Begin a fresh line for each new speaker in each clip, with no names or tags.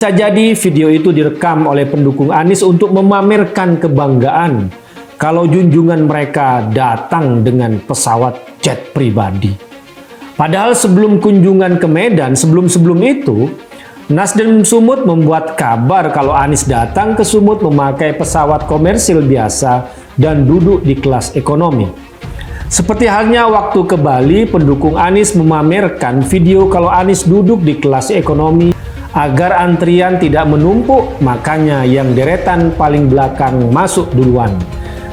Bisa jadi video itu direkam oleh pendukung Anies untuk memamerkan kebanggaan kalau junjungan mereka datang dengan pesawat jet pribadi. Padahal sebelum kunjungan ke Medan, sebelum itu, Nasdem Sumut membuat kabar kalau Anies datang ke Sumut memakai pesawat komersil biasa dan duduk di kelas ekonomi. Seperti halnya waktu ke Bali, pendukung Anies memamerkan video kalau Anies duduk di kelas ekonomi agar antrian tidak menumpuk, makanya yang deretan paling belakang masuk duluan.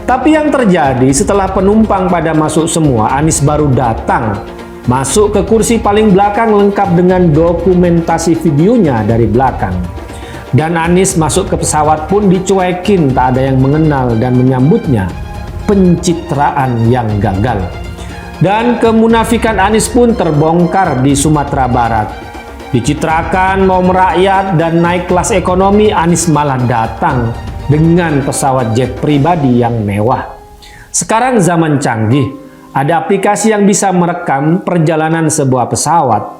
Tapi yang terjadi setelah penumpang pada masuk semua, Anies baru datang, masuk ke kursi paling belakang lengkap dengan dokumentasi videonya dari belakang. Dan Anies masuk ke pesawat pun dicuekin, tak ada yang mengenal dan menyambutnya. Pencitraan yang gagal. Dan kemunafikan Anies pun terbongkar di Sumatera Barat. Dicitrakan mau merakyat dan naik kelas ekonomi, Anies malah datang dengan pesawat jet pribadi yang mewah. Sekarang zaman canggih, ada aplikasi yang bisa merekam perjalanan sebuah pesawat.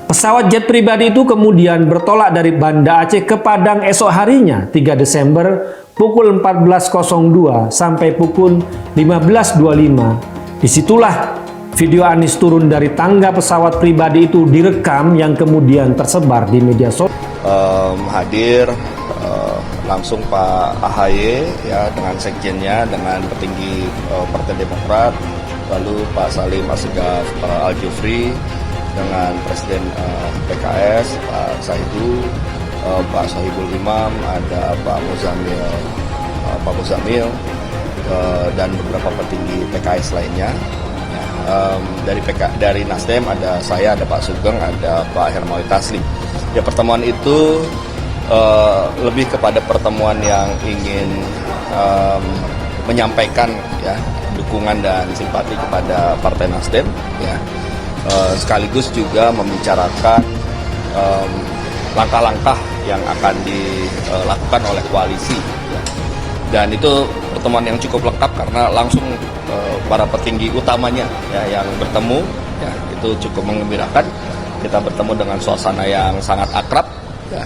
Pesawat jet pribadi itu kemudian bertolak dari Banda Aceh ke Padang esok harinya, 3 Desember pukul 14.02 sampai pukul 15.25. Disitulah video Anies turun dari tangga pesawat pribadi itu direkam yang kemudian tersebar di media sosial.
Hadir langsung Pak AHY ya dengan sekjennya, dengan petinggi Partai Demokrat, lalu Pak Salim Assegaf Al-Jufri dengan Presiden PKS Pak Saidu, Pak Sohibul Imam, ada Pak Muzamil dan beberapa petinggi PKS lainnya. Dari Nasdem ada saya, ada Pak Sugeng, ada Pak Hermawi Taslim. Ya, pertemuan itu lebih kepada pertemuan yang ingin menyampaikan ya dukungan dan simpati kepada Partai Nasdem ya, sekaligus juga membicarakan langkah-langkah yang akan dilakukan oleh koalisi ya. Dan itu pertemuan yang cukup lengkap karena langsung para petinggi utamanya ya yang bertemu ya, itu cukup menggembirakan. Kita bertemu dengan suasana yang sangat akrab ya,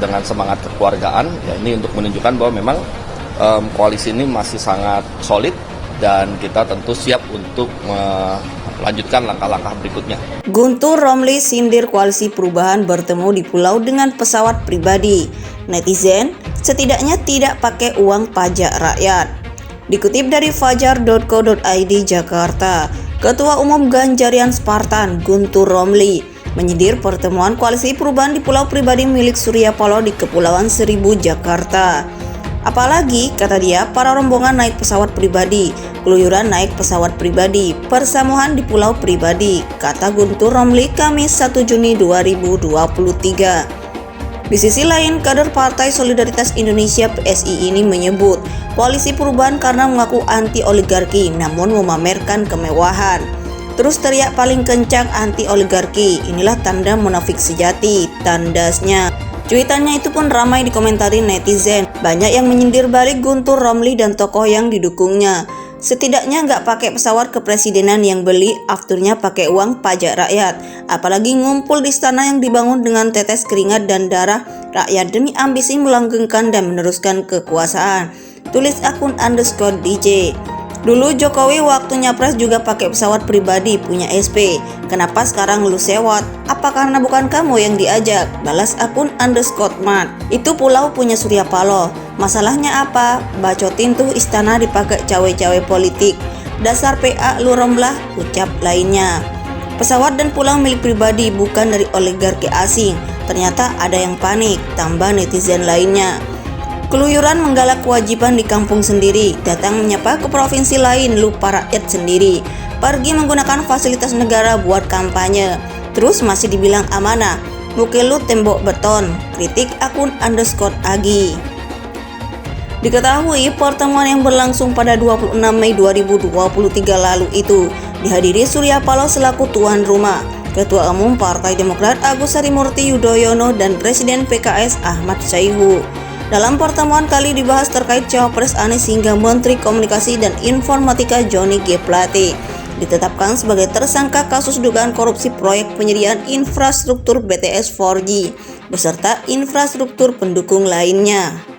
dengan semangat kekeluargaan ya, ini untuk menunjukkan bahwa memang koalisi ini masih sangat solid dan kita tentu siap untuk melanjutkan langkah-langkah berikutnya.
Guntur Romli sindir koalisi perubahan bertemu di pulau dengan pesawat pribadi. Netizen setidaknya tidak pakai uang pajak rakyat. Dikutip dari fajar.co.id Jakarta, Ketua Umum Ganjarian Spartan Guntur Romli menyindir pertemuan koalisi perubahan di pulau pribadi milik Surya Paloh di Kepulauan Seribu, Jakarta. Apalagi, kata dia, para rombongan naik pesawat pribadi, keluyuran naik pesawat pribadi, persamuhan di pulau pribadi, kata Guntur Romli Kamis 1 Juni 2023. Di sisi lain, kader Partai Solidaritas Indonesia PSI ini menyebut koalisi perubahan karena mengaku anti oligarki namun memamerkan kemewahan. Terus teriak paling kencang anti oligarki, inilah tanda munafik sejati, tandasnya. Cuitannya itu pun ramai dikomentari netizen. Banyak yang menyindir balik Guntur Romli dan tokoh yang didukungnya. Setidaknya nggak pakai pesawat kepresidenan yang beli, aktornya pakai uang pajak rakyat. Apalagi ngumpul di istana yang dibangun dengan tetes keringat dan darah rakyat demi ambisi melanggengkan dan meneruskan kekuasaan. Tulis akun _DJ. Dulu Jokowi waktu nyapres juga pakai pesawat pribadi punya SP. Kenapa sekarang lu sewot? Apa karena bukan kamu yang diajak? Balas akun _mat. Itu pulau punya Surya Paloh. Masalahnya apa? Bacotin tuh istana dipakai cawe-cawe politik. Dasar PA lu romlah, ucap lainnya. Pesawat dan pulau milik pribadi bukan dari oligarki asing. Ternyata ada yang panik, tambah netizen lainnya. Keluyuran menggalak kewajiban di kampung sendiri, datang menyapa ke provinsi lain, lupa rakyat sendiri. Pergi menggunakan fasilitas negara buat kampanye, terus masih dibilang amanah. Muka lu tembok beton, kritik akun _agi. Diketahui pertemuan yang berlangsung pada 26 Mei 2023 lalu itu dihadiri Surya Paloh selaku tuan rumah, Ketua Umum Partai Demokrat Agus Harimurti Yudhoyono dan Presiden PKS Ahmad Syaihu. Dalam pertemuan kali dibahas terkait Cawapres Anies hingga Menteri Komunikasi dan Informatika Johnny G. Plate ditetapkan sebagai tersangka kasus dugaan korupsi proyek penyediaan infrastruktur BTS 4G beserta infrastruktur pendukung lainnya.